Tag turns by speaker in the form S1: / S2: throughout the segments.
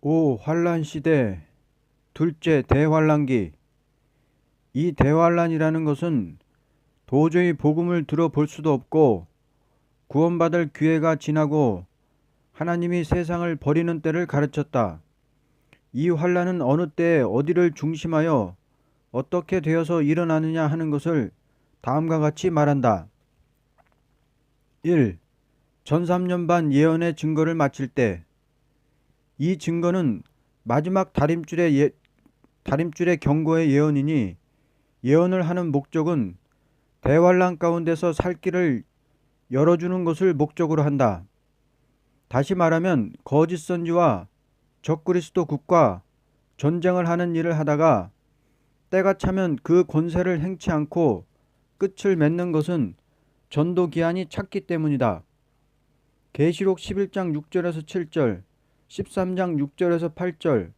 S1: 오 환란 시대 둘째 대환란기. 이 대환란이라는 것은 도저히 복음을 들어볼 수도 없고 구원받을 기회가 지나고 하나님이 세상을 버리는 때를 가르쳤다. 이 환란은 어느 때에 어디를 중심하여 어떻게 되어서 일어나느냐 하는 것을 다음과 같이 말한다. 1. 전3년 반 예언의 증거를 마칠 때. 이 증거는 마지막 다림줄의 경고의 예언이니 예언을 하는 목적은 대환란 가운데서 살 길을 열어주는 것을 목적으로 한다. 다시 말하면 거짓 선지와 적그리스도국과 전쟁을 하는 일을 하다가 때가 차면 그 권세를 행치 않고 끝을 맺는 것은 전도 기한이 찼기 때문이다. 계시록 11장 6절에서 7절, 13장 6절에서 8절,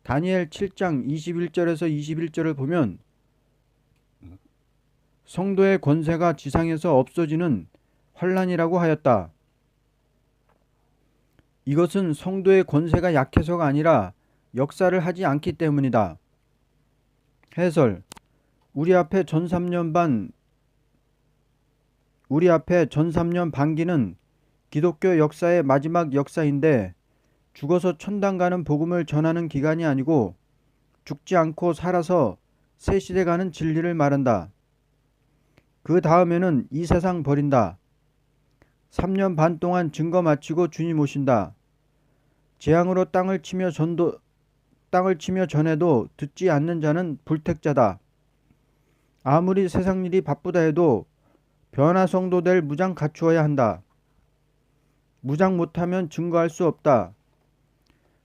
S1: 다니엘 7장 21절에서 21절을 보면 성도의 권세가 지상에서 없어지는 환란이라고 하였다. 이것은 성도의 권세가 약해서가 아니라 역사를 하지 않기 때문이다. 해설. 우리 앞에 전 3년 반기는 기독교 역사의 마지막 역사인데 죽어서 천당 가는 복음을 전하는 기간이 아니고 죽지 않고 살아서 새 시대 가는 진리를 말한다. 그 다음에는 이 세상 버린다. 3년 반 동안 증거 마치고 주님 오신다. 재앙으로 땅을 치며 전해도 듣지 않는 자는 불택자다. 아무리 세상 일이 바쁘다 해도 변화성도 될 무장 갖추어야 한다. 무장 못하면 증거할 수 없다.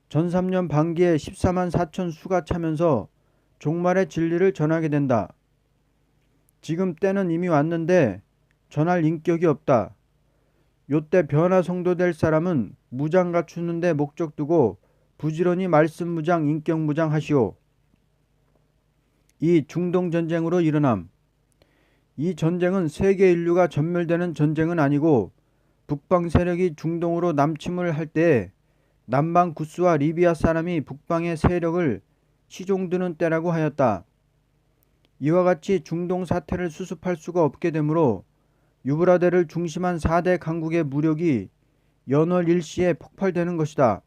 S1: 전 3년 반기에 14만 4천 수가 차면서 종말의 진리를 전하게 된다. 지금 때는 이미 왔는데 전할 인격이 없다. 요때 변화성도 될 사람은 무장 갖추는 데 목적 두고 부지런히 말씀 무장, 인격 무장 하시오. 이 중동전쟁으로 일어남. 이 전쟁은 세계 인류가 전멸되는 전쟁은 아니고 북방 세력이 중동으로 남침을 할 때에 남방 구스와 리비아 사람이 북방의 세력을 시종드는 때라고 하였다. 이와 같이 중동 사태를 수습할 수가 없게 되므로 유브라데를 중심한 4대 강국의 무력이 연월 일시에 폭발되는 것이다.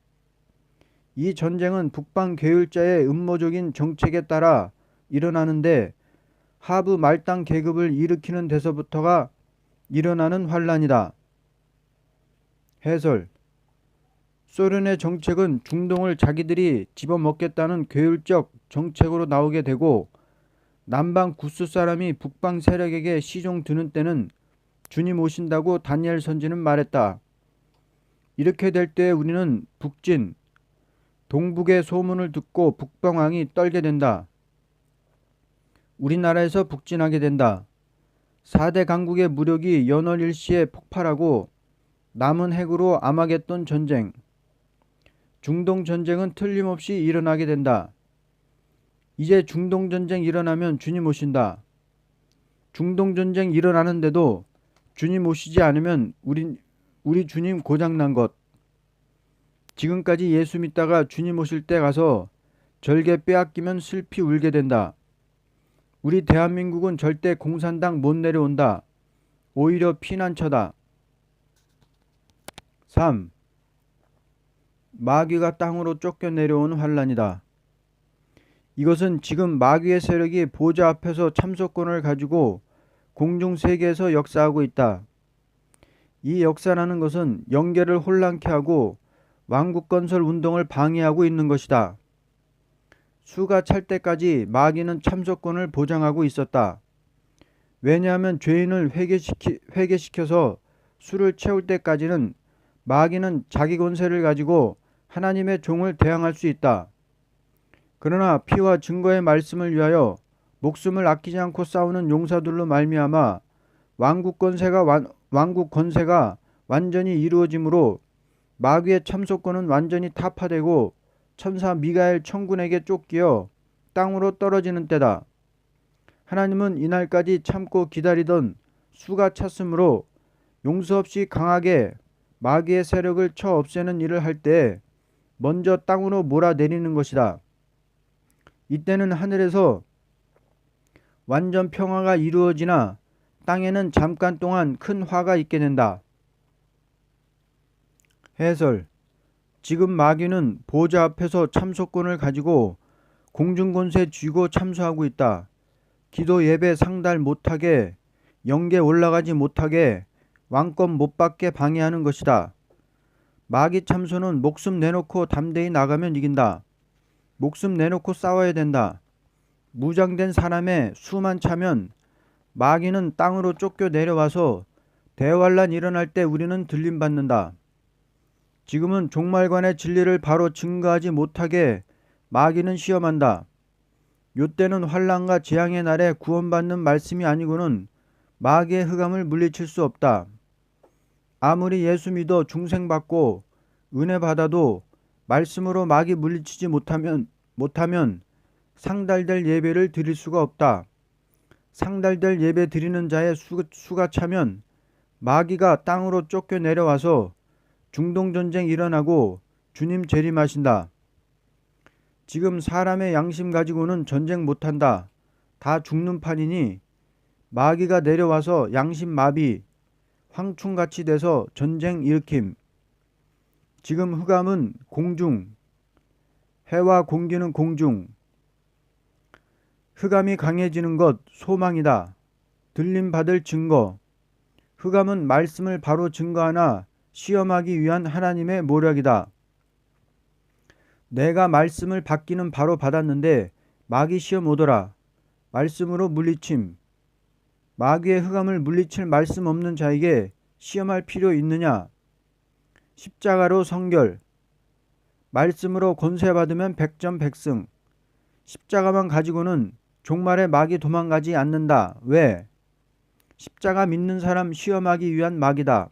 S1: 이 전쟁은 북방 계율자의 음모적인 정책에 따라 일어나는데 하브 말당 계급을 일으키는 데서부터가 일어나는 환란이다. 해설. 소련의 정책은 중동을 자기들이 집어먹겠다는 계율적 정책으로 나오게 되고 남방 구스 사람이 북방 세력에게 시종 드는 때는 주님 오신다고 다니엘 선지는 말했다. 이렇게 될 때 우리는 북진, 동북의 소문을 듣고 북방왕이 떨게 된다. 우리나라에서 북진하게 된다. 4대 강국의 무력이 연월 일시에 폭발하고 남은 핵으로 아마겟돈 전쟁, 중동 전쟁은 틀림없이 일어나게 된다. 이제 중동 전쟁 일어나면 주님 오신다. 중동 전쟁 일어나는데도 주님 오시지 않으면 우리 주님 고장난 것. 지금까지 예수 믿다가 주님 오실 때 가서 절개 빼앗기면 슬피 울게 된다. 우리 대한민국은 절대 공산당 못 내려온다. 오히려 피난처다. 3. 마귀가 땅으로 쫓겨 내려온 환란이다. 이것은 지금 마귀의 세력이 보좌 앞에서 참석권을 가지고 공중세계에서 역사하고 있다. 이 역사라는 것은 영계를 혼란케 하고 왕국건설 운동을 방해하고 있는 것이다. 수가 찰 때까지 마귀는 참석권을 보장하고 있었다. 왜냐하면 죄인을 회개시켜서 수를 채울 때까지는 마귀는 자기 권세를 가지고 하나님의 종을 대항할 수 있다. 그러나 피와 증거의 말씀을 위하여 목숨을 아끼지 않고 싸우는 용사들로 말미암아 왕국 권세가 완전히 이루어지므로 마귀의 참속권은 완전히 타파되고 천사 미가엘 천군에게 쫓기어 땅으로 떨어지는 때다. 하나님은 이날까지 참고 기다리던 수가 찼으므로 용서 없이 강하게 마귀의 세력을 쳐 없애는 일을 할 때 먼저 땅으로 몰아내리는 것이다. 이때는 하늘에서 완전 평화가 이루어지나 땅에는 잠깐 동안 큰 화가 있게 된다. 해설. 지금 마귀는 보좌 앞에서 참소권을 가지고 공중권세 쥐고 참소하고 있다. 기도 예배 상달 못하게, 영계 올라가지 못하게, 왕권 못 받게 방해하는 것이다. 마귀 참소는 목숨 내놓고 담대히 나가면 이긴다. 목숨 내놓고 싸워야 된다. 무장된 사람의 수만 차면 마귀는 땅으로 쫓겨 내려와서 대환란 일어날 때 우리는 들림받는다. 지금은 종말관의 진리를 바로 증거하지 못하게 마귀는 시험한다. 요때는 환란과 재앙의 날에 구원받는 말씀이 아니고는 마귀의 흑암을 물리칠 수 없다. 아무리 예수 믿어 중생받고 은혜 받아도 말씀으로 마귀 물리치지 못하면 상달될 예배를 드릴 수가 없다. 상달될 예배 드리는 자의 수가 차면 마귀가 땅으로 쫓겨 내려와서 중동전쟁 일어나고 주님 재림하신다. 지금 사람의 양심 가지고는 전쟁 못한다. 다 죽는 판이니 마귀가 내려와서 양심 마비, 황충같이 돼서 전쟁 일으킴. 지금 흑암은 공중, 해와 공기는 공중. 흑암이 강해지는 것 소망이다. 들림받을 증거. 흑암은 말씀을 바로 증거하나 시험하기 위한 하나님의 모략이다. 내가 말씀을 받기는 바로 받았는데 마귀 시험 오더라. 말씀으로 물리침. 마귀의 흑암을 물리칠 말씀 없는 자에게 시험할 필요 있느냐? 십자가로 성결. 말씀으로 권세받으면 백전백승. 십자가만 가지고는 종말에 마귀 도망가지 않는다. 왜? 십자가 믿는 사람 시험하기 위한 마귀다.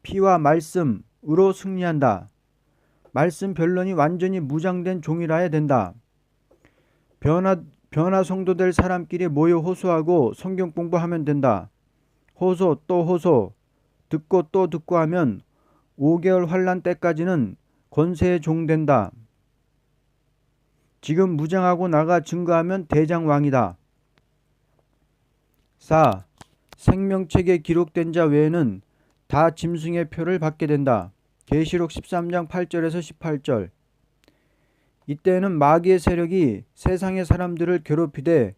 S1: 피와 말씀으로 승리한다. 말씀 변론이 완전히 무장된 종이라야 된다. 변화 성도될 사람끼리 모여 호소하고 성경 공부하면 된다. 호소 또 호소, 듣고 또 듣고 하면 5개월 환란 때까지는 권세의 종 된다. 지금 무장하고 나가 증거하면 대장왕이다. 4. 생명책에 기록된 자 외에는 다 짐승의 표를 받게 된다. 계시록 13장 8절에서 18절. 이때는 마귀의 세력이 세상의 사람들을 괴롭히되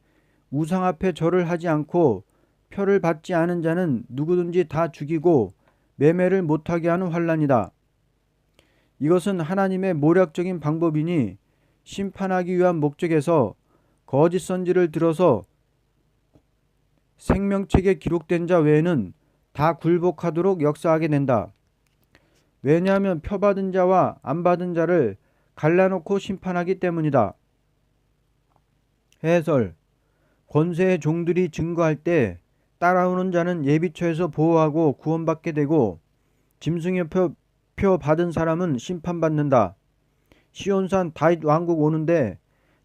S1: 우상 앞에 절을 하지 않고 표를 받지 않은 자는 누구든지 다 죽이고 매매를 못하게 하는 환란이다. 이것은 하나님의 모략적인 방법이니 심판하기 위한 목적에서 거짓 선지를 들어서 생명책에 기록된 자 외에는 다 굴복하도록 역사하게 된다. 왜냐하면 표 받은 자와 안 받은 자를 갈라놓고 심판하기 때문이다. 해설. 권세의 종들이 증거할 때 따라오는 자는 예비처에서 보호하고 구원받게 되고 짐승의 표 받은 사람은 심판받는다. 시온산 다윗 왕국 오는데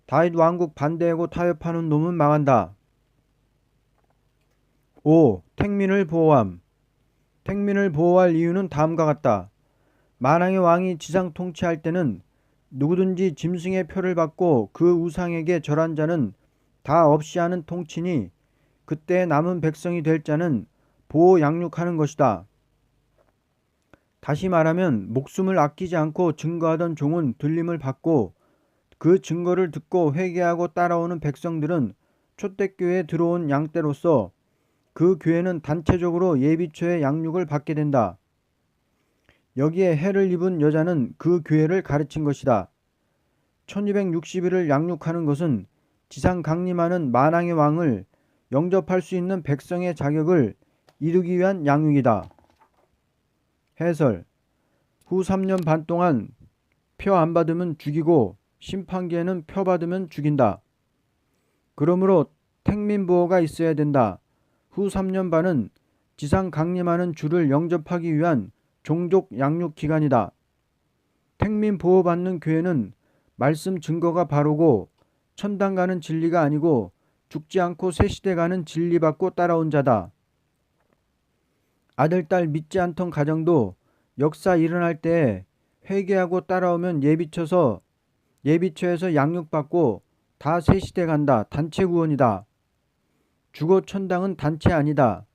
S1: 다윗 왕국 반대하고 타협하는 놈은 망한다. 5. 택민을 보호함. 택민을 보호할 이유는 다음과 같다. 만왕의 왕이 지상 통치할 때는 누구든지 짐승의 표를 받고 그 우상에게 절한 자는 다 없이 하는 통치니 그때 남은 백성이 될 자는 보호 양육하는 것이다. 다시 말하면 목숨을 아끼지 않고 증거하던 종은 들림을 받고 그 증거를 듣고 회개하고 따라오는 백성들은 초대교회에 들어온 양떼로서 그 교회는 단체적으로 예비처의 양육을 받게 된다. 여기에 해를 입은 여자는 그 교회를 가르친 것이다. 1260일을 양육하는 것은 지상 강림하는 만왕의 왕을 영접할 수 있는 백성의 자격을 이루기 위한 양육이다. 해설. 후 3년 반 동안 표 안 받으면 죽이고 심판기에는 표 받으면 죽인다. 그러므로 택민보호가 있어야 된다. 후 3년 반은 지상 강림하는 주를 영접하기 위한 종족 양육 기간이다. 택민 보호받는 교회는 말씀 증거가 바르고 천당 가는 진리가 아니고 죽지 않고 새 시대 가는 진리 받고 따라온 자다. 아들, 딸 믿지 않던 가정도 역사 일어날 때에 회개하고 따라오면 예비처에서 양육받고 다 새 시대 간다. 단체 구원이다. 죽어 천당은 단체 아니다.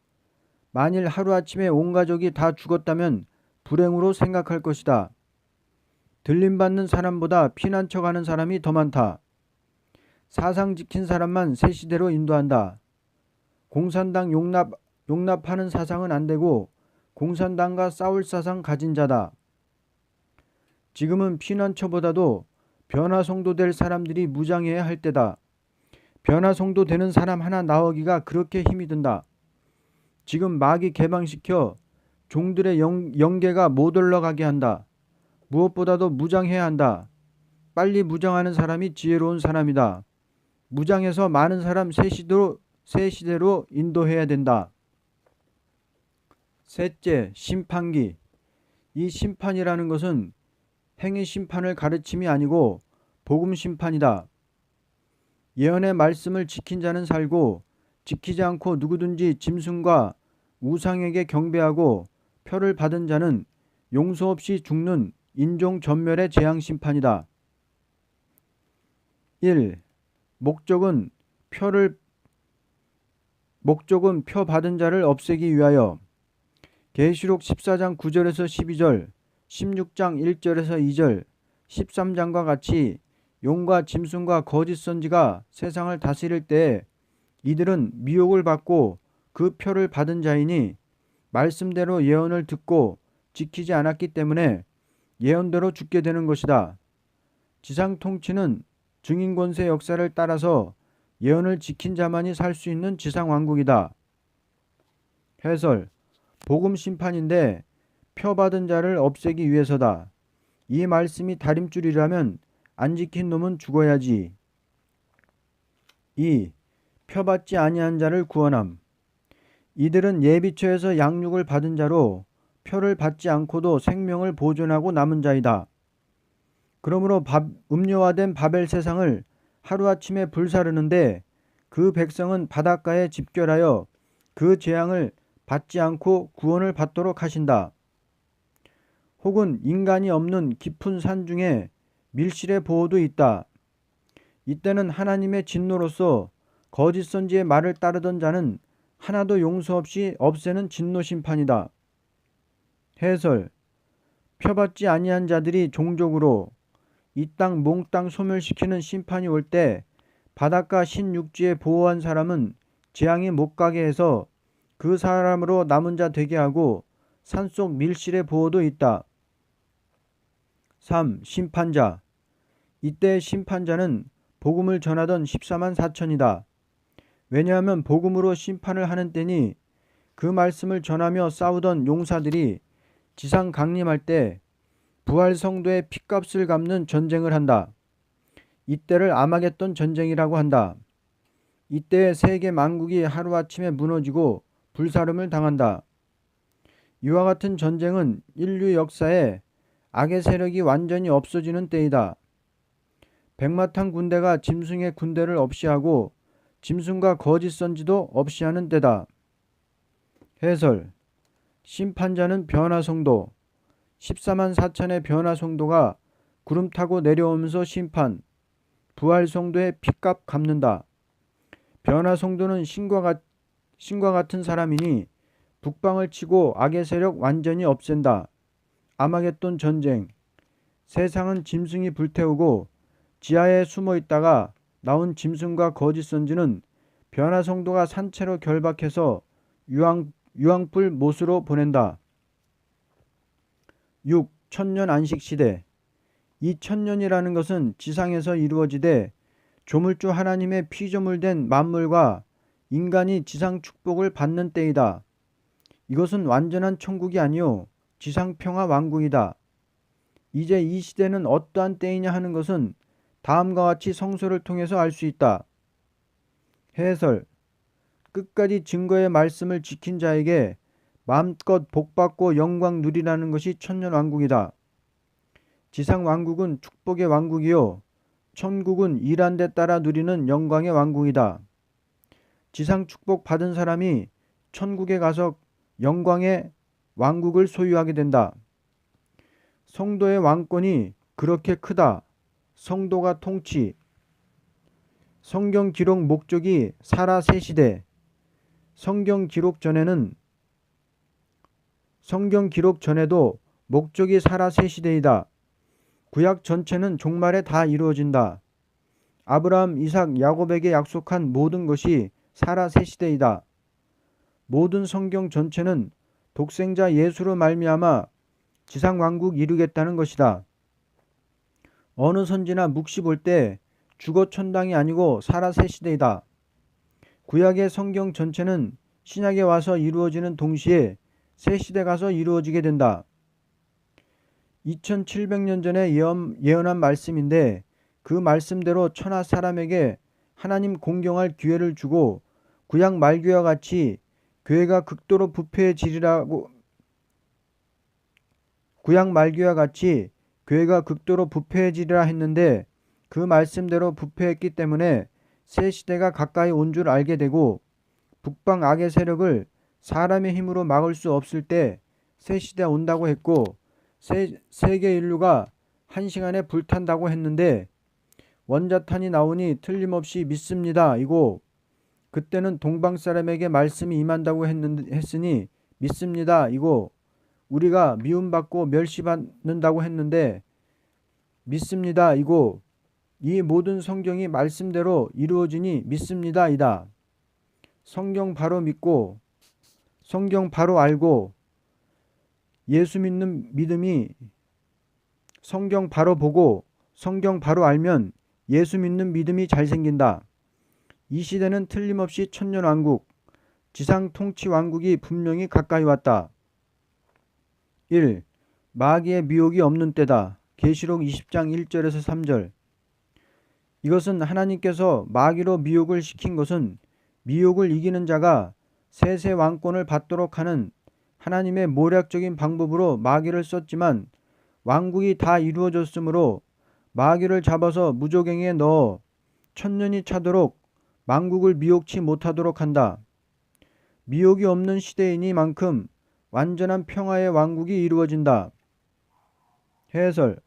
S1: 만일 하루아침에 온 가족이 다 죽었다면 불행으로 생각할 것이다. 들림받는 사람보다 피난처 가는 사람이 더 많다. 사상 지킨 사람만 새 시대로 인도한다. 공산당 용납하는 사상은 안 되고 공산당과 싸울 사상 가진 자다. 지금은 피난처보다도 변화성도 될 사람들이 무장해야 할 때다. 변화성도 되는 사람 하나 나오기가 그렇게 힘이 든다. 지금 마귀 개방시켜 종들의 영계가 못 올라가게 한다. 무엇보다도 무장해야 한다. 빨리 무장하는 사람이 지혜로운 사람이다. 무장해서 많은 사람 새 시대로 인도해야 된다. 셋째, 심판기. 이 심판이라는 것은 행위 심판을 가르침이 아니고 복음 심판이다. 예언의 말씀을 지킨 자는 살고 지키지 않고 누구든지 짐승과 우상에게 경배하고 표를 받은 자는 용서 없이 죽는 인종 전멸의 재앙 심판이다. 1. 목적은 표 받은 자를 없애기 위하여. 계시록 14장 9절에서 12절, 16장 1절에서 2절, 13장과 같이 용과 짐승과 거짓 선지가 세상을 다스릴 때에 이들은 미혹을 받고 그 표를 받은 자이니 말씀대로 예언을 듣고 지키지 않았기 때문에 예언대로 죽게 되는 것이다. 지상 통치는 증인 권세 역사를 따라서 예언을 지킨 자만이 살 수 있는 지상 왕국이다. 해설. 복음 심판인데 표 받은 자를 없애기 위해서다. 이 말씀이 다림줄이라면 안 지킨 놈은 죽어야지. 2. 표 받지 아니한 자를 구원함. 이들은 예비처에서 양육을 받은 자로 표를 받지 않고도 생명을 보존하고 남은 자이다. 그러므로 음료화된 바벨 세상을 하루아침에 불사르는데 그 백성은 바닷가에 집결하여 그 재앙을 받지 않고 구원을 받도록 하신다. 혹은 인간이 없는 깊은 산 중에 밀실의 보호도 있다. 이때는 하나님의 진노로서 거짓 선지의 말을 따르던 자는 하나도 용서 없이 없애는 진노 심판이다. 해설. 표받지 아니한 자들이 종족으로 이 땅 몽땅 소멸시키는 심판이 올 때 바닷가 신육지에 보호한 사람은 재앙이 못 가게 해서 그 사람으로 남은 자 되게 하고 산속 밀실의 보호도 있다. 3. 심판자. 이때의 심판자는 복음을 전하던 14만 4천이다. 왜냐하면 복음으로 심판을 하는 때니 그 말씀을 전하며 싸우던 용사들이 지상 강림할 때 부활 성도의 핏값을 갚는 전쟁을 한다. 이때를 아마겟돈 전쟁이라고 한다. 이때에 세계 만국이 하루아침에 무너지고 불사름을 당한다. 이와 같은 전쟁은 인류 역사에 악의 세력이 완전히 없어지는 때이다. 백마탄 군대가 짐승의 군대를 없이하고 짐승과 거짓 선지도 없이하는 때다. 해설. 심판자는 변화성도. 14만 4천의 변화성도가 구름 타고 내려오면서 심판, 부활성도의 핏값 갚는다. 변화성도는 신과 같은 사람이니 북방을 치고 악의 세력 완전히 없앤다. 아마겟돈 전쟁. 세상은 짐승이 불태우고 지하에 숨어 있다가 나온 짐승과 거짓 선지는 변화성도가 산채로 결박해서 유황불 못으로 보낸다. 6. 천년 안식시대. 이 천년이라는 것은 지상에서 이루어지되 조물주 하나님의 피조물된 만물과 인간이 지상 축복을 받는 때이다. 이것은 완전한 천국이 아니요 지상평화 왕국이다. 이제 이 시대는 어떠한 때이냐 하는 것은 다음과 같이 성서를 통해서 알 수 있다. 해설. 끝까지 증거의 말씀을 지킨 자에게 마음껏 복받고 영광 누리라는 것이 천년왕국이다. 지상 왕국은 축복의 왕국이요 천국은 일한 데 따라 누리는 영광의 왕국이다. 지상 축복 받은 사람이 천국에 가서 영광의 왕국을 소유하게 된다. 성도의 왕권이 그렇게 크다. 성도가 통치. 성경 기록 목적이 사라 새 시대. 성경 기록 전에도 목적이 사라 새 시대이다. 구약 전체는 종말에 다 이루어진다. 아브라함, 이삭, 야곱에게 약속한 모든 것이 사라 새 시대이다. 모든 성경 전체는 독생자 예수로 말미암아 지상 왕국 이루겠다는 것이다. 어느 선지나 묵시 볼 때 주거 천당이 아니고 사라 새 시대이다. 구약의 성경 전체는 신약에 와서 이루어지는 동시에 새 시대 가서 이루어지게 된다. 2700년 전에 예언한 말씀인데 그 말씀대로 천하 사람에게 하나님 공경할 기회를 주고 구약 말교와 같이 교회가 극도로 부패해지리라 했는데 그 말씀대로 부패했기 때문에 새 시대가 가까이 온 줄 알게 되고 북방 악의 세력을 사람의 힘으로 막을 수 없을 때 새 시대 온다고 했고 세계 인류가 한 시간에 불탄다고 했는데 원자탄이 나오니 틀림없이 믿습니다 이고 그때는 동방 사람에게 말씀이 임한다고 했으니 믿습니다 이고 우리가 미움받고 멸시받는다고 했는데 믿습니다 이고 이 모든 성경이 말씀대로 이루어지니 믿습니다 이다. 성경 바로 믿고 성경 바로 알고 예수 믿는 믿음이 성경 바로 보고 성경 바로 알면 예수 믿는 믿음이 잘 생긴다. 이 시대는 틀림없이 천년왕국, 지상 통치 왕국이 분명히 가까이 왔다. 1. 마귀의 미혹이 없는 때다. 계시록 20장 1절에서 3절. 이것은 하나님께서 마귀로 미혹을 시킨 것은 미혹을 이기는 자가 세세 왕권을 받도록 하는 하나님의 모략적인 방법으로 마귀를 썼지만 왕국이 다 이루어졌으므로 마귀를 잡아서 무조갱에 넣어 천년이 차도록 만국을 미혹치 못하도록 한다. 미혹이 없는 시대이니만큼 완전한 평화의 왕국이 이루어진다. 해설.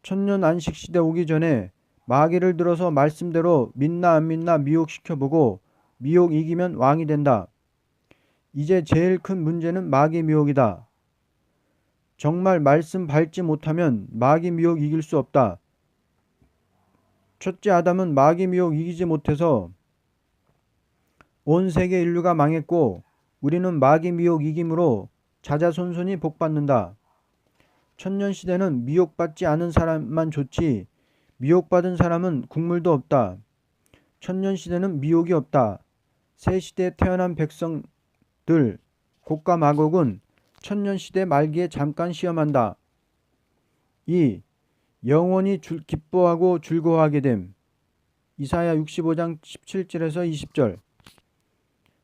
S1: 천년 안식 시대 오기 전에 마귀를 들어서 말씀대로 믿나 안 믿나 미혹시켜보고 미혹 이기면 왕이 된다. 이제 제일 큰 문제는 마귀 미혹이다. 정말 말씀 밟지 못하면 마귀 미혹 이길 수 없다. 첫째 아담은 마귀 미혹 이기지 못해서 온 세계 인류가 망했고 우리는 마귀 미혹 이김으로 자자손손이 복받는다. 천년시대는 미혹받지 않은 사람만 좋지 미혹받은 사람은 국물도 없다. 천년시대는 미혹이 없다. 새 시대에 태어난 백성들 곡과 마곡은 천년시대 말기에 잠깐 시험한다. 2. 영원히 기뻐하고 즐거워하게 됨. 이사야 65장 17절에서 20절.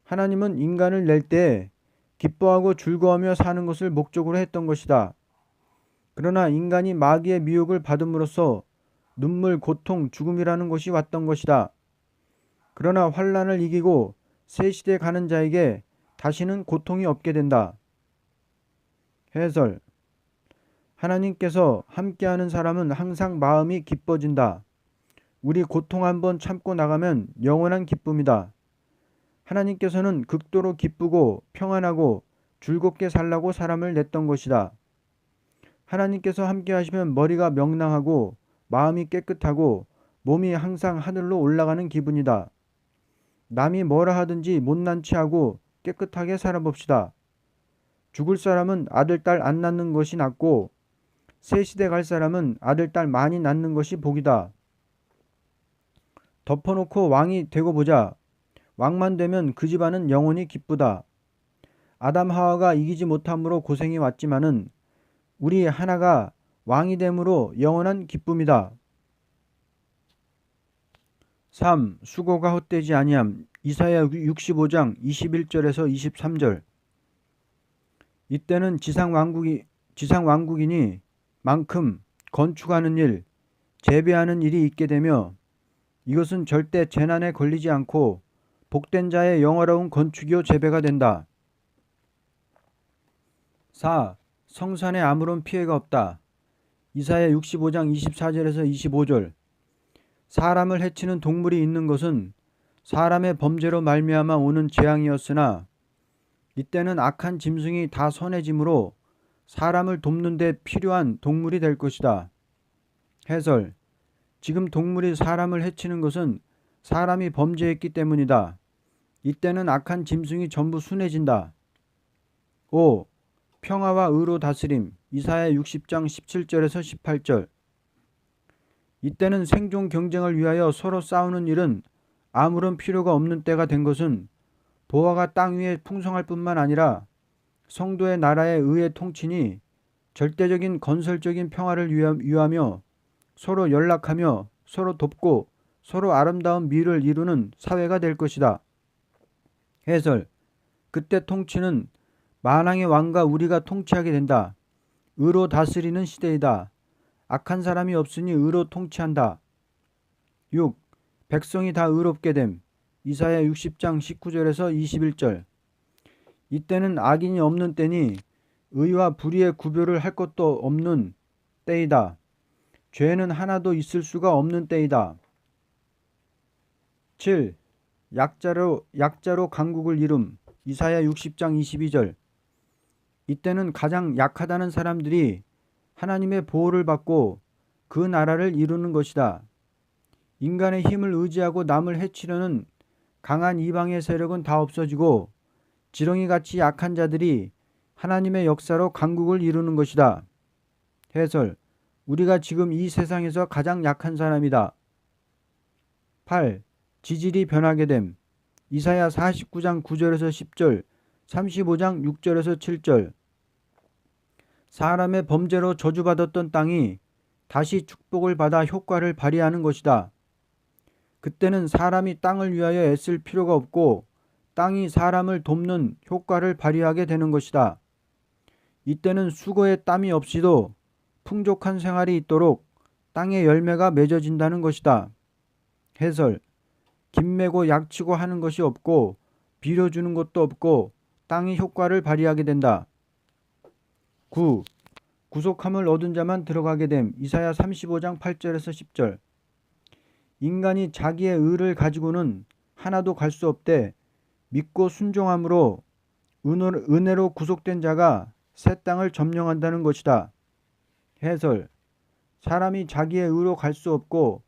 S1: 하나님은 인간을 낼 때 기뻐하고 즐거워하며 사는 것을 목적으로 했던 것이다. 그러나 인간이 마귀의 미혹을 받음으로써 눈물, 고통, 죽음이라는 것이 왔던 것이다. 그러나 환난을 이기고 새 시대에 가는 자에게 다시는 고통이 없게 된다. 해설. 하나님께서 함께하는 사람은 항상 마음이 기뻐진다. 우리 고통 한번 참고 나가면 영원한 기쁨이다. 하나님께서는 극도로 기쁘고 평안하고 즐겁게 살라고 사람을 냈던 것이다. 하나님께서 함께 하시면 머리가 명랑하고 마음이 깨끗하고 몸이 항상 하늘로 올라가는 기분이다. 남이 뭐라 하든지 못난 체하고 깨끗하게 살아봅시다. 죽을 사람은 아들, 딸 안 낳는 것이 낫고 새 시대 갈 사람은 아들, 딸 많이 낳는 것이 복이다. 덮어놓고 왕이 되고 보자. 왕만 되면 그 집안은 영원히 기쁘다. 아담 하와가 이기지 못함으로 고생이 왔지만은 우리 하나가 왕이 됨으로 영원한 기쁨이다. 3. 수고가 헛되지 아니함. 이사야 65장 21절에서 23절. 이때는 지상 왕국이니 만큼 건축하는 일, 재배하는 일이 있게 되며 이것은 절대 재난에 걸리지 않고 복된 자의 영화로운 건축이요 재배가 된다. 4. 성산에 아무런 피해가 없다. 이사야 65장 24절에서 25절. 사람을 해치는 동물이 있는 것은 사람의 범죄로 말미암아 오는 재앙이었으나 이때는 악한 짐승이 다 선해지므로 사람을 돕는 데 필요한 동물이 될 것이다. 해설. 지금 동물이 사람을 해치는 것은 사람이 범죄했기 때문이다. 이때는 악한 짐승이 전부 순해진다. 5. 평화와 의로 다스림. 이사야 60장 17절에서 18절. 이때는 생존 경쟁을 위하여 서로 싸우는 일은 아무런 필요가 없는 때가 된 것은 보화가 땅 위에 풍성할 뿐만 아니라 성도의 나라의 의의 통치니 절대적인 건설적인 평화를 위하며 서로 연락하며 서로 돕고 서로 아름다운 미를 이루는 사회가 될 것이다. 해설. 그때 통치는 만왕의 왕과 우리가 통치하게 된다. 의로 다스리는 시대이다. 악한 사람이 없으니 의로 통치한다. 6. 백성이 다 의롭게 됨. 이사야 60장 19절에서 21절. 이때는 악인이 없는 때니 의와 불의의 구별을 할 것도 없는 때이다. 죄는 하나도 있을 수가 없는 때이다. 7. 약자로 강국을 이룸. 이사야 60장 22절. 이때는 가장 약하다는 사람들이 하나님의 보호를 받고 그 나라를 이루는 것이다. 인간의 힘을 의지하고 남을 해치려는 강한 이방의 세력은 다 없어지고 지렁이같이 약한 자들이 하나님의 역사로 강국을 이루는 것이다. 해설. 우리가 지금 이 세상에서 가장 약한 사람이다. 8. 지질이 변하게 됨. 이사야 49장 9절에서 10절, 35장 6절에서 7절. 사람의 범죄로 저주받았던 땅이 다시 축복을 받아 효과를 발휘하는 것이다. 그때는 사람이 땅을 위하여 애쓸 필요가 없고 땅이 사람을 돕는 효과를 발휘하게 되는 것이다. 이때는 수고의 땀이 없이도 풍족한 생활이 있도록 땅의 열매가 맺어진다는 것이다. 해설. 김매고 약치고 하는 것이 없고 빌어주는 것도 없고 땅이 효과를 발휘하게 된다. 9. 구속함을 얻은 자만 들어가게 됨. 이사야 35장 8절에서 10절. 인간이 자기의 의를 가지고는 하나도 갈 수 없되 믿고 순종함으로 은혜로 구속된 자가 새 땅을 점령한다는 것이다. 해설. 사람이 자기의 의로 갈 수 없고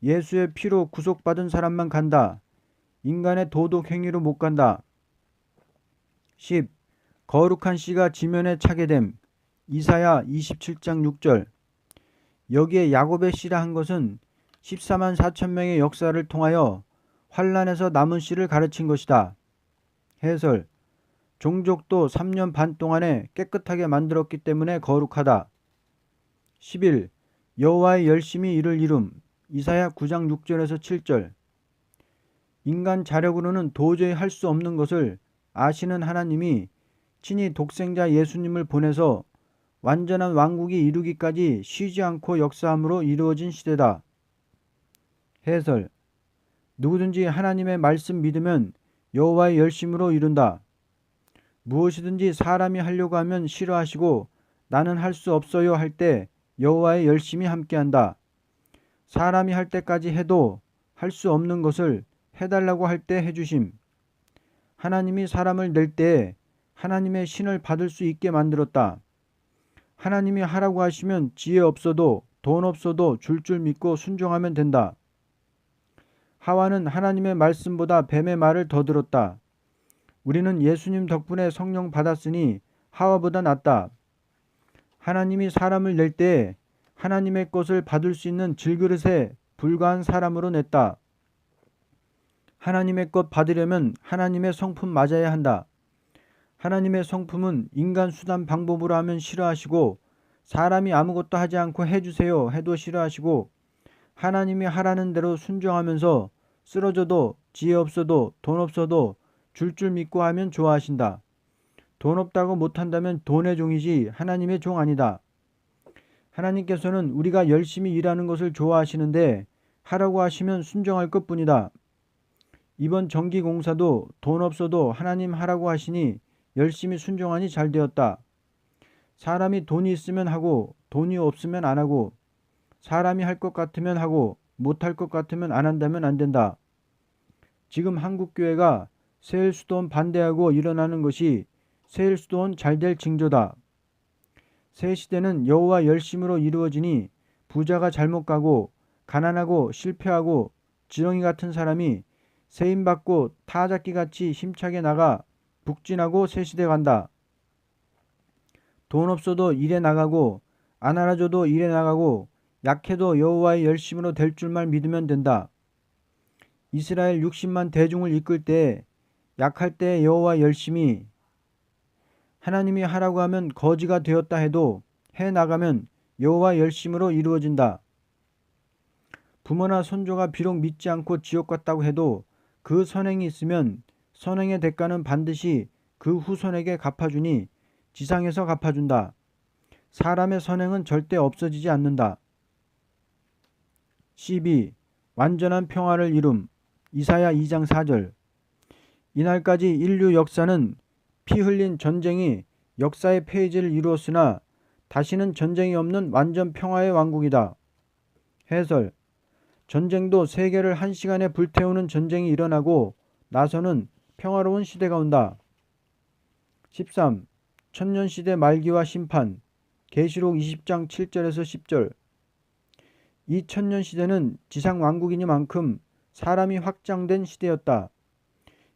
S1: 예수의 피로 구속받은 사람만 간다. 인간의 도덕 행위로 못 간다. 10. 거룩한 씨가 지면에 차게 됨. 이사야 27장 6절. 여기에 야곱의 씨라 한 것은 14만 4천 명의 역사를 통하여 환란에서 남은 씨를 가르친 것이다. 해설. 종족도 3년 반 동안에 깨끗하게 만들었기 때문에 거룩하다. 11. 여호와의 열심히 이를 이룸. 이사야 9장 6절에서 7절. 인간 자력으로는 도저히 할 수 없는 것을 아시는 하나님이 친히 독생자 예수님을 보내서 완전한 왕국이 이루기까지 쉬지 않고 역사함으로 이루어진 시대다. 해설. 누구든지 하나님의 말씀 믿으면 여호와의 열심으로 이룬다. 무엇이든지 사람이 하려고 하면 싫어하시고 나는 할 수 없어요 할 때 여호와의 열심이 함께한다. 사람이 할 때까지 해도 할 수 없는 것을 해달라고 할 때 해주심. 하나님이 사람을 낼 때에 하나님의 신을 받을 수 있게 만들었다. 하나님이 하라고 하시면 지혜 없어도 돈 없어도 줄 믿고 순종하면 된다. 하와는 하나님의 말씀보다 뱀의 말을 더 들었다. 우리는 예수님 덕분에 성령 받았으니 하와보다 낫다. 하나님이 사람을 낼 때에 하나님의 것을 받을 수 있는 질그릇에 불과한 사람으로 냈다. 하나님의 것 받으려면 하나님의 성품 맞아야 한다. 하나님의 성품은 인간 수단 방법으로 하면 싫어하시고 사람이 아무것도 하지 않고 해주세요 해도 싫어하시고 하나님이 하라는 대로 순종하면서 쓰러져도 지혜 없어도 돈 없어도 줄 믿고 하면 좋아하신다. 돈 없다고 못한다면 돈의 종이지 하나님의 종 아니다. 하나님께서는 우리가 열심히 일하는 것을 좋아하시는데 하라고 하시면 순종할 것뿐이다. 이번 전기공사도 돈 없어도 하나님 하라고 하시니 열심히 순종하니 잘 되었다. 사람이 돈이 있으면 하고 돈이 없으면 안 하고 사람이 할 것 같으면 하고 못할 것 같으면 안 한다면 안 된다. 지금 한국교회가 세일수돈 반대하고 일어나는 것이 세일수돈 잘될 징조다. 새 시대는 여호와 열심으로 이루어지니 부자가 잘못 가고 가난하고 실패하고 지렁이 같은 사람이 세임받고 타작기같이 힘차게 나가 북진하고 새 시대 간다. 돈 없어도 일에 나가고 안 알아줘도 일에 나가고 약해도 여호와의 열심으로 될 줄만 믿으면 된다. 이스라엘 60만 대중을 이끌 때 약할 때 여호와 열심히 하나님이 하라고 하면 거지가 되었다 해도 해 나가면 여호와 열심으로 이루어진다. 부모나 손조가 비록 믿지 않고 지옥 갔다고 해도 그 선행이 있으면 선행의 대가는 반드시 그 후손에게 갚아주니 지상에서 갚아준다. 사람의 선행은 절대 없어지지 않는다. 12. 완전한 평화를 이룸. 이사야 2장 4절. 이날까지 인류 역사는 피 흘린 전쟁이 역사의 페이지를 이루었으나 다시는 전쟁이 없는 완전 평화의 왕국이다. 해설. 전쟁도 세계를 한시간에 불태우는 전쟁이 일어나고 나서는 평화로운 시대가 온다. 13. 천년시대 말기와 심판. 계시록 20장 7절에서 10절. 이 천년시대는 지상왕국이니만큼 사람이 확장된 시대였다.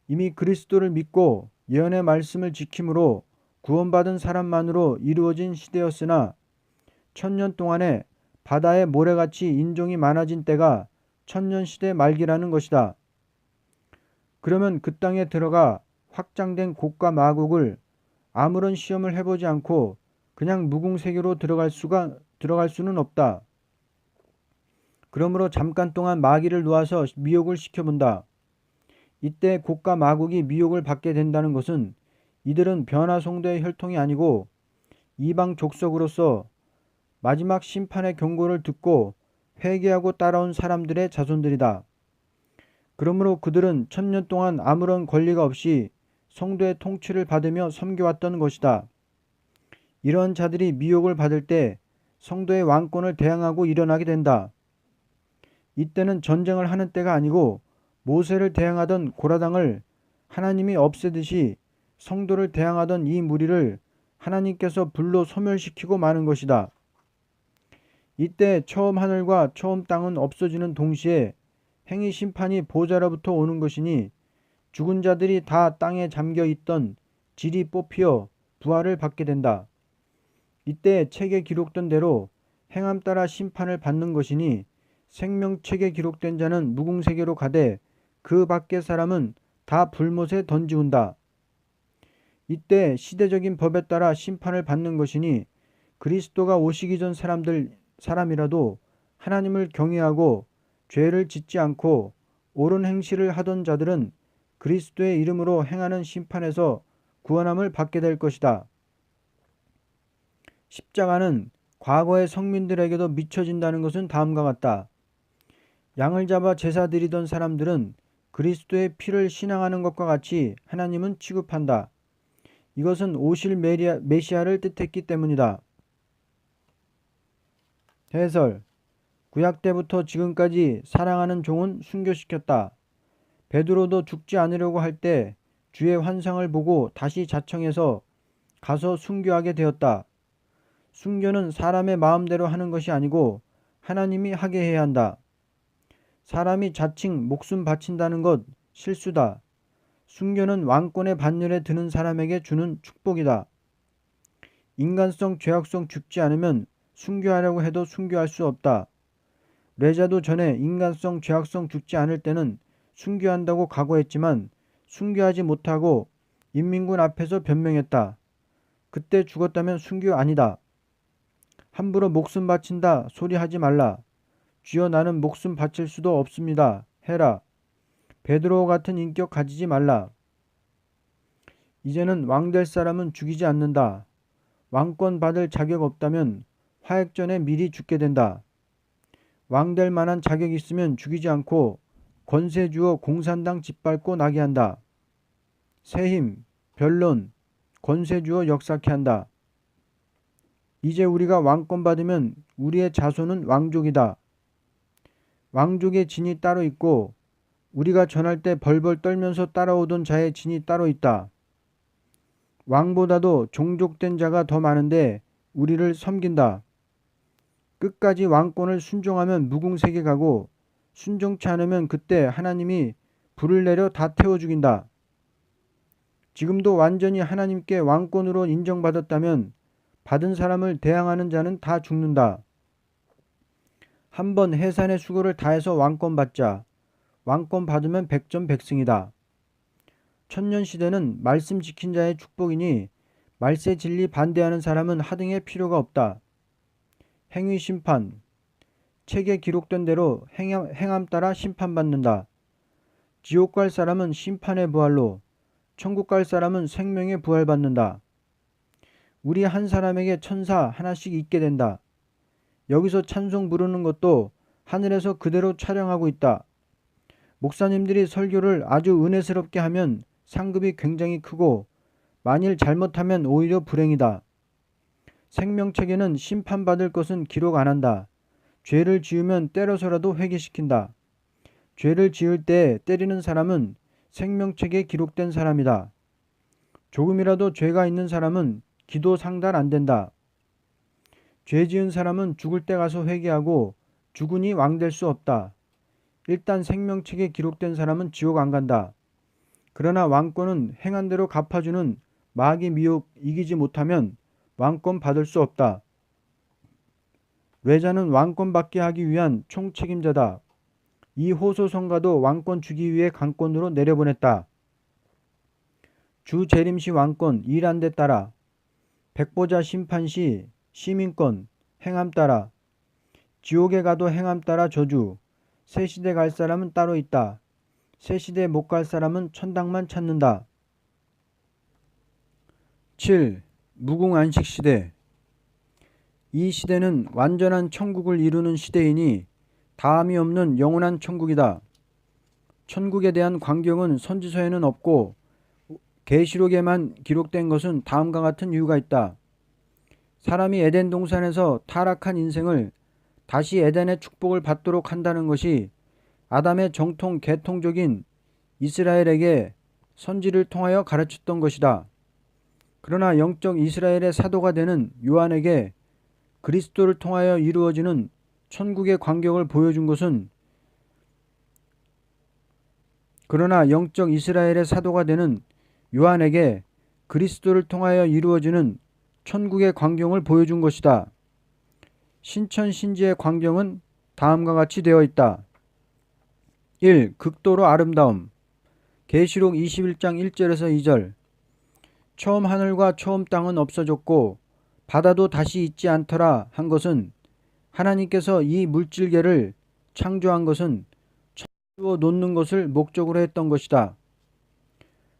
S1: 이미 그리스도를 믿고 예언의 말씀을 지킴으로 구원받은 사람만으로 이루어진 시대였으나 천년 동안에 바다의 모래같이 인종이 많아진 때가 천년시대 말기라는 것이다. 그러면 그 땅에 들어가 확장된 곡과 마곡을 아무런 시험을 해보지 않고 그냥 무궁세계로 들어갈 수는 없다. 그러므로 잠깐 동안 마귀를 놓아서 미혹을 시켜본다. 이때 곡과 마곡이 미혹을 받게 된다는 것은 이들은 변화송도의 혈통이 아니고 이방 족속으로서 마지막 심판의 경고를 듣고 회개하고 따라온 사람들의 자손들이다. 그러므로 그들은 천년 동안 아무런 권리가 없이 성도의 통치를 받으며 섬겨왔던 것이다. 이런 자들이 미혹을 받을 때 성도의 왕권을 대항하고 일어나게 된다. 이때는 전쟁을 하는 때가 아니고 모세를 대항하던 고라당을 하나님이 없애듯이 성도를 대항하던 이 무리를 하나님께서 불로 소멸시키고 마는 것이다. 이때 처음 하늘과 처음 땅은 없어지는 동시에 행위 심판이 보좌로부터 오는 것이니 죽은 자들이 다 땅에 잠겨 있던 질이 뽑히어 부활을 받게 된다. 이때 책에 기록된 대로 행함 따라 심판을 받는 것이니 생명책에 기록된 자는 무궁세계로 가되 그 밖의 사람은 다 불못에 던지운다. 이때 시대적인 법에 따라 심판을 받는 것이니 그리스도가 오시기 전 사람이라도 하나님을 경외하고 죄를 짓지 않고 옳은 행실을 하던 자들은 그리스도의 이름으로 행하는 심판에서 구원함을 받게 될 것이다. 십자가는 과거의 성민들에게도 미쳐진다는 것은 다음과 같다. 양을 잡아 제사 드리던 사람들은 그리스도의 피를 신앙하는 것과 같이 하나님은 취급한다. 이것은 오실 메시아를 뜻했기 때문이다. 해설. 구약 때부터 지금까지 사랑하는 종은 순교시켰다. 베드로도 죽지 않으려고 할 때 주의 환상을 보고 다시 자청해서 가서 순교하게 되었다. 순교는 사람의 마음대로 하는 것이 아니고 하나님이 하게 해야 한다. 사람이 자칭 목숨 바친다는 것 실수다. 순교는 왕권의 반열에 드는 사람에게 주는 축복이다. 인간성 죄악성 죽지 않으면 순교하려고 해도 순교할 수 없다. 레자도 전에 인간성 죄악성 죽지 않을 때는 순교한다고 각오했지만 순교하지 못하고 인민군 앞에서 변명했다. 그때 죽었다면 순교 아니다. 함부로 목숨 바친다 소리 하지 말라. 주여 나는 목숨 바칠 수도 없습니다. 해라. 베드로 같은 인격 가지지 말라. 이제는 왕 될 사람은 죽이지 않는다. 왕권 받을 자격 없다면 화약 전에 미리 죽게 된다. 왕 될 만한 자격 있으면 죽이지 않고 권세 주어 공산당 짓밟고 나게 한다. 세힘, 변론, 권세 주어 역사케 한다. 이제 우리가 왕권 받으면 우리의 자손은 왕족이다. 왕족의 진이 따로 있고 우리가 전할 때 벌벌 떨면서 따라오던 자의 진이 따로 있다. 왕보다도 종족된 자가 더 많은데 우리를 섬긴다. 끝까지 왕권을 순종하면 무궁색에 가고 순종치 않으면 그때 하나님이 불을 내려 다 태워 죽인다. 지금도 완전히 하나님께 왕권으로 인정받았다면 받은 사람을 대항하는 자는 다 죽는다. 한번 해산의 수고를 다해서 왕권 받자. 왕권 받으면 백전백승이다. 천년시대는 말씀 지킨 자의 축복이니 말세 진리 반대하는 사람은 하등의 필요가 없다. 행위 심판. 책에 기록된 대로 행함 따라 심판받는다. 지옥 갈 사람은 심판의 부활로, 천국 갈 사람은 생명의 부활받는다. 우리 한 사람에게 천사 하나씩 있게 된다. 여기서 찬송 부르는 것도 하늘에서 그대로 촬영하고 있다. 목사님들이 설교를 아주 은혜스럽게 하면 상급이 굉장히 크고 만일 잘못하면 오히려 불행이다. 생명책에는 심판받을 것은 기록 안 한다. 죄를 지으면 때려서라도 회개시킨다. 죄를 지을 때 때리는 사람은 생명책에 기록된 사람이다. 조금이라도 죄가 있는 사람은 기도 상달 안 된다. 죄 지은 사람은 죽을 때 가서 회개하고 죽으니 왕 될 수 없다. 일단 생명책에 기록된 사람은 지옥 안 간다. 그러나 왕권은 행한 대로 갚아주는 마귀 미혹 이기지 못하면 왕권 받을 수 없다. 외자는 왕권 받게 하기 위한 총책임자다. 이 호소성가도 왕권 주기 위해 강권으로 내려보냈다. 주 재림시 왕권 일한 데 따라 백보자 심판시 시민권 행함 따라 지옥에 가도 행함 따라 저주 새 시대 갈 사람은 따로 있다. 새 시대 못 갈 사람은 천당만 찾는다. 7. 무궁안식 시대. 이 시대는 완전한 천국을 이루는 시대이니 다함이 없는 영원한 천국이다. 천국에 대한 광경은 선지서에는 없고 계시록에만 기록된 것은 다음과 같은 이유가 있다. 사람이 에덴 동산에서 타락한 인생을 다시 에덴의 축복을 받도록 한다는 것이 아담의 정통 계통적인 이스라엘에게 선지를 통하여 가르쳤던 것이다. 그러나 영적 이스라엘의 사도가 되는 요한에게 그리스도를 통하여 이루어지는 천국의 광경을 보여준 것은 그러나 영적 이스라엘의 사도가 되는 요한에게 그리스도를 통하여 이루어지는 천국의 광경을 보여준 것이다. 신천신지의 광경은 다음과 같이 되어 있다. 1. 극도로 아름다움. 계시록 21장 1절에서 2절. 처음 하늘과 처음 땅은 없어졌고 바다도 다시 있지 않더라 한 것은 하나님께서 이 물질계를 창조한 것은 천주어 놓는 것을 목적으로 했던 것이다.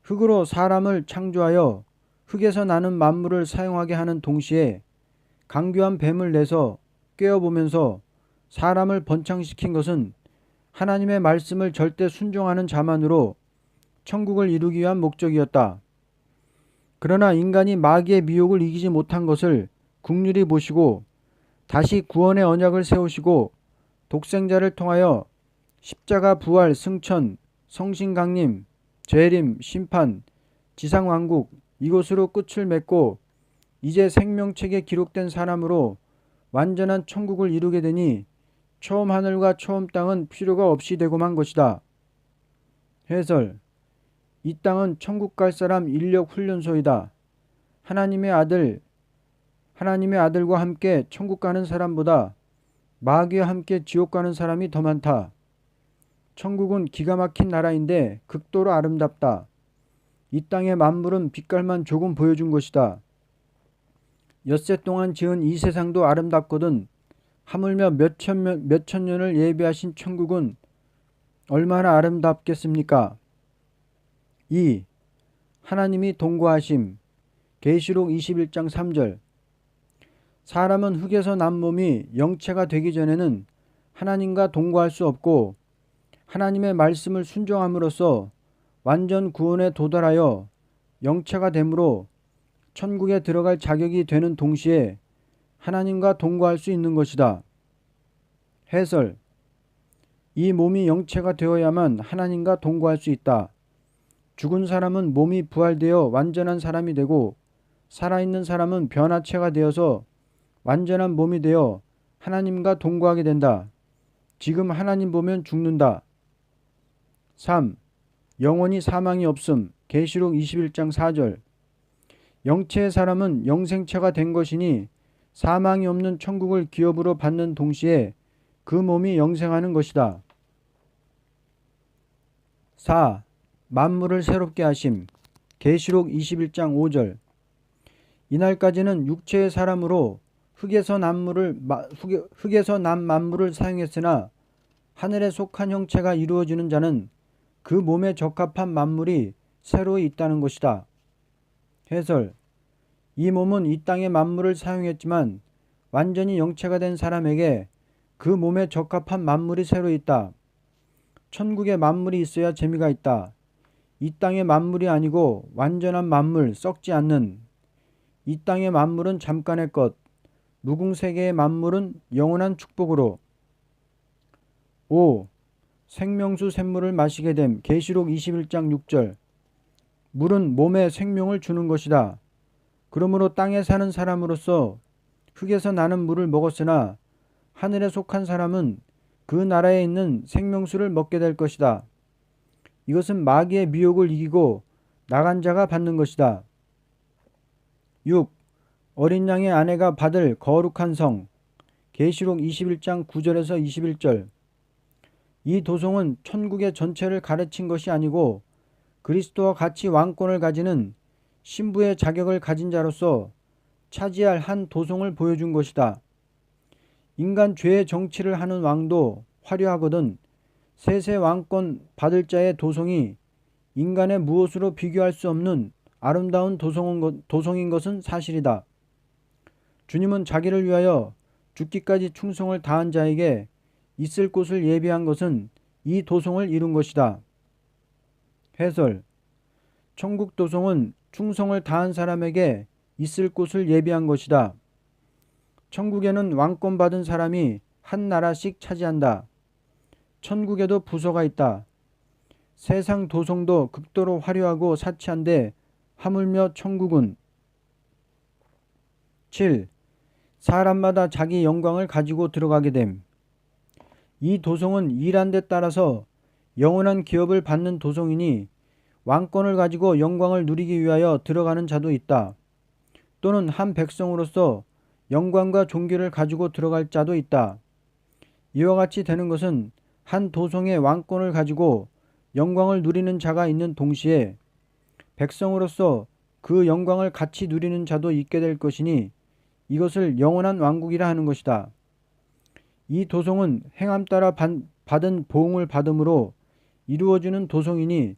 S1: 흙으로 사람을 창조하여 흙에서 나는 만물을 사용하게 하는 동시에 강교한 뱀을 내서 꿰어보면서 사람을 번창시킨 것은 하나님의 말씀을 절대 순종하는 자만으로 천국을 이루기 위한 목적이었다. 그러나 인간이 마귀의 미혹을 이기지 못한 것을 긍휼히 보시고 다시 구원의 언약을 세우시고 독생자를 통하여 십자가 부활 승천 성신 강림 재림 심판 지상왕국 이것으로 끝을 맺고 이제 생명책에 기록된 사람으로 완전한 천국을 이루게 되니 처음 하늘과 처음 땅은 필요가 없이 되고만 것이다. 해설. 이 땅은 천국 갈 사람 인력 훈련소이다. 하나님의 아들과 함께 천국 가는 사람보다 마귀와 함께 지옥 가는 사람이 더 많다. 천국은 기가 막힌 나라인데 극도로 아름답다. 이 땅의 만물은 빛깔만 조금 보여준 것이다. 엿새 동안 지은 이 세상도 아름답거든 하물며 몇천 년을 예비하신 천국은 얼마나 아름답겠습니까? 2. 하나님이 동거하심. 계시록 21장 3절. 사람은 흙에서 난 몸이 영체가 되기 전에는 하나님과 동거할 수 없고 하나님의 말씀을 순종함으로써 완전 구원에 도달하여 영체가 되므로 천국에 들어갈 자격이 되는 동시에 하나님과 동거할 수 있는 것이다. 해설. 이 몸이 영체가 되어야만 하나님과 동거할 수 있다. 죽은 사람은 몸이 부활되어 완전한 사람이 되고 살아있는 사람은 변화체가 되어서 완전한 몸이 되어 하나님과 동거하게 된다. 지금 하나님 보면 죽는다. 3. 영원히 사망이 없음. 계시록 21장 4절. 영체의 사람은 영생체가 된 것이니 사망이 없는 천국을 기업으로 받는 동시에 그 몸이 영생하는 것이다. 4. 만물을 새롭게 하심. 계시록 21장 5절. 이날까지는 육체의 사람으로 흙에서 난 만물을 사용했으나 하늘에 속한 형체가 이루어지는 자는 그 몸에 적합한 만물이 새로 있다는 것이다. 해설. 이 몸은 이 땅의 만물을 사용했지만 완전히 영체가 된 사람에게 그 몸에 적합한 만물이 새로 있다. 천국에 만물이 있어야 재미가 있다. 이 땅의 만물이 아니고 완전한 만물, 썩지 않는. 이 땅의 만물은 잠깐의 것, 무궁세계의 만물은 영원한 축복으로. 5. 생명수 샘물을 마시게 됨. 계시록 21장 6절. 물은 몸에 생명을 주는 것이다. 그러므로 땅에 사는 사람으로서 흙에서 나는 물을 먹었으나 하늘에 속한 사람은 그 나라에 있는 생명수를 먹게 될 것이다. 이것은 마귀의 미혹을 이기고 나간 자가 받는 것이다. 6. 어린 양의 아내가 받을 거룩한 성. 계시록 21장 9절에서 21절. 이 도성은 천국의 전체를 가르친 것이 아니고 그리스도와 같이 왕권을 가지는 신부의 자격을 가진 자로서 차지할 한 도성을 보여준 것이다. 인간 죄의 정치를 하는 왕도 화려하거든 세세 왕권 받을 자의 도성이 인간의 무엇으로 비교할 수 없는 아름다운 도성인 것은 사실이다. 주님은 자기를 위하여 죽기까지 충성을 다한 자에게 있을 곳을 예비한 것은 이 도성을 이룬 것이다. 해설. 천국 도성은 충성을 다한 사람에게 있을 곳을 예비한 것이다. 천국에는 왕권 받은 사람이 한 나라씩 차지한다. 천국에도 부서가 있다. 세상 도성도 극도로 화려하고 사치한데 하물며 천국은. 7. 사람마다 자기 영광을 가지고 들어가게 됨. 이 도성은 일한 데 따라서 영원한 기업을 받는 도성이니 왕권을 가지고 영광을 누리기 위하여 들어가는 자도 있다. 또는 한 백성으로서 영광과 존귀를 가지고 들어갈 자도 있다. 이와 같이 되는 것은 한 도성의 왕권을 가지고 영광을 누리는 자가 있는 동시에 백성으로서 그 영광을 같이 누리는 자도 있게 될 것이니 이것을 영원한 왕국이라 하는 것이다. 이 도성은 행함 따라 받은 보응을 받음으로 이루어지는 도성이니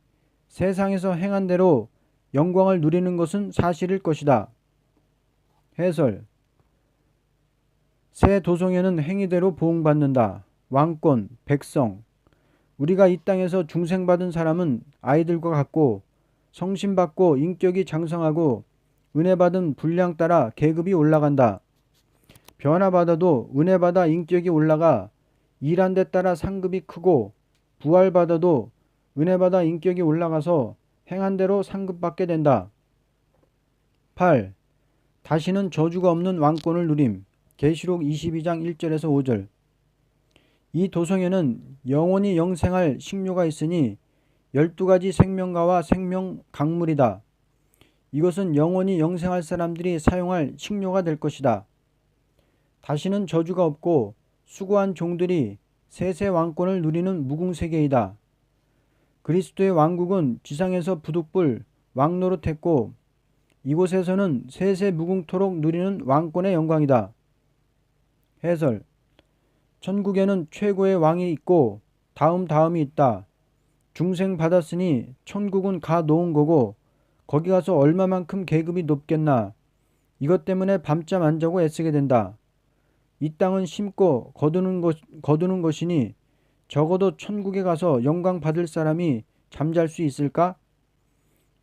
S1: 세상에서 행한 대로 영광을 누리는 것은 사실일 것이다. 해설. 새 도성에는 행위대로 보응받는다. 왕권, 백성. 우리가 이 땅에서 중생받은 사람은 아이들과 같고 성신받고 인격이 장성하고 은혜받은 분량 따라 계급이 올라간다. 변화받아도 은혜받아 인격이 올라가 일한 데 따라 상급이 크고 부활받아도 은혜받아 인격이 올라가서 행한 대로 상급받게 된다. 8. 다시는 저주가 없는 왕권을 누림. 계시록 22장 1절에서 5절. 이 도성에는 영원히 영생할 식료가 있으니 12가지 생명가와 생명 강물이다. 이것은 영원히 영생할 사람들이 사용할 식료가 될 것이다. 다시는 저주가 없고 수고한 종들이 세세 왕권을 누리는 무궁세계이다. 그리스도의 왕국은 지상에서 부득불 왕노릇했고 이곳에서는 세세 무궁토록 누리는 왕권의 영광이다. 해설. 천국에는 최고의 왕이 있고 다음이 있다. 중생 받았으니 천국은 가 놓은 거고 거기 가서 얼마만큼 계급이 높겠나. 이것 때문에 밤잠 안 자고 애쓰게 된다. 이 땅은 심고 거두는 것이니 적어도 천국에 가서 영광 받을 사람이 잠잘 수 있을까?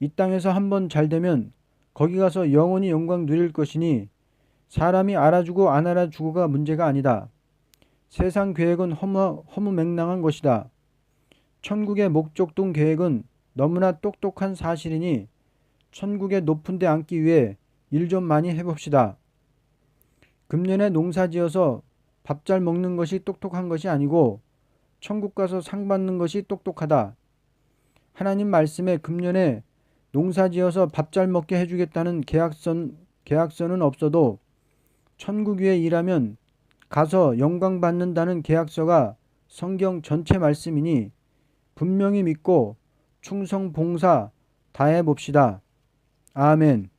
S1: 이 땅에서 한번 잘되면 거기 가서 영원히 영광 누릴 것이니 사람이 알아주고 안 알아주고가 문제가 아니다. 세상 계획은 허무맹랑한 것이다. 천국의 목적동 계획은 너무나 똑똑한 사실이니 천국의 높은 데 앉기 위해 일 좀 많이 해봅시다. 금년에 농사지어서 밥 잘 먹는 것이 똑똑한 것이 아니고 천국 가서 상 받는 것이 똑똑하다. 하나님 말씀에 금년에 농사지어서 밥 잘 먹게 해주겠다는 계약서는 없어도 천국 위에 일하면 가서 영광 받는다는 계약서가 성경 전체 말씀이니 분명히 믿고 충성 봉사 다해 봅시다. 아멘.